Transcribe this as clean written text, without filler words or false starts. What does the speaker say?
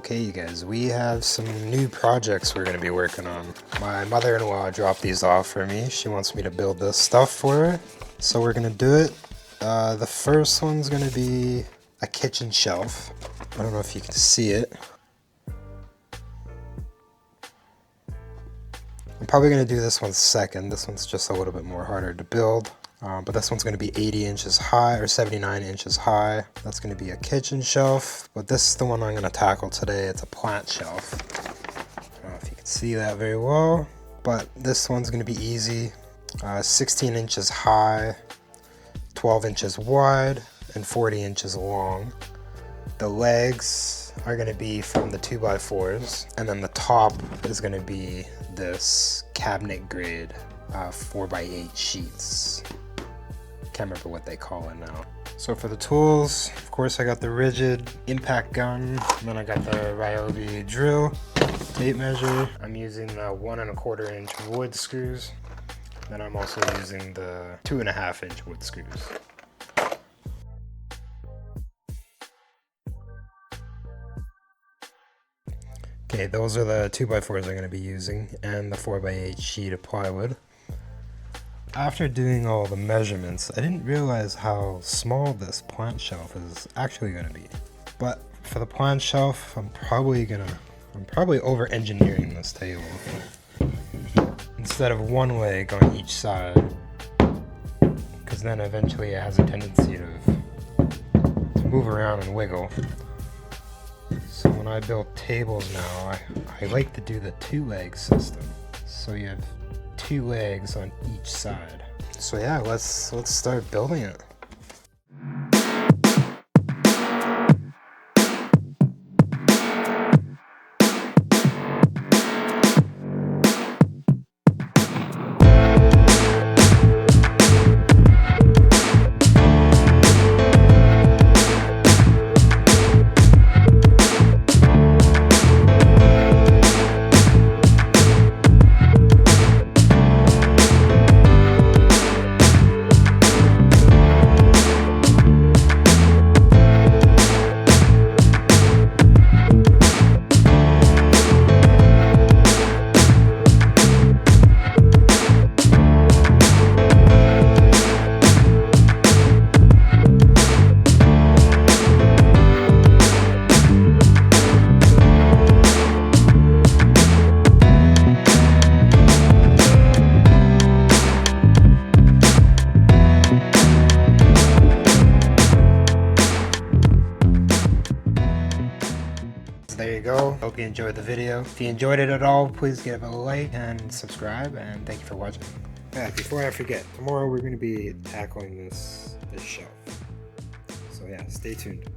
Okay, you guys, we have some new projects we're going to be working on. My mother-in-law dropped these off for me. She wants me to build this stuff for her, so we're going to do it. The first one's going to be a kitchen shelf. I don't know if you can see it. I'm probably going to do this one second. This one's just a little bit more harder to build. But this one's going to be 80 inches high or 79 inches high. That's going to be a kitchen shelf. But this is the one I'm going to tackle today. It's a plant shelf. I don't know if you can see that very well. But this one's going to be easy. 16 inches high, 12 inches wide, and 40 inches long. The legs are going to be from the 2x4s. And then the top is going to be this cabinet grade 4x8 sheets. Can't remember what they call it now. So for the tools, of course I got the rigid impact gun, and then I got the Ryobi drill, tape measure. I'm using the 1 1/4 inch wood screws. Then I'm also using the 2 1/2 inch wood screws. Okay, those are the 2x4s I'm going to be using, and the 4x8 sheet of plywood. After doing all the measurements, I didn't realize how small this plant shelf is actually going to be. But for the plant shelf, I'm probably over-engineering this table. Instead of one leg on each side, because then eventually it has a tendency to move around and wiggle. So when I build tables now, I like to do the 2-leg system. So you have 2 legs on each side. So yeah, let's start building it. There you go. Hope you enjoyed the video. If you enjoyed it at all, please give it a like and subscribe, and thank you for watching. Yeah, before I forget, tomorrow we're going to be tackling this shelf. So yeah, stay tuned.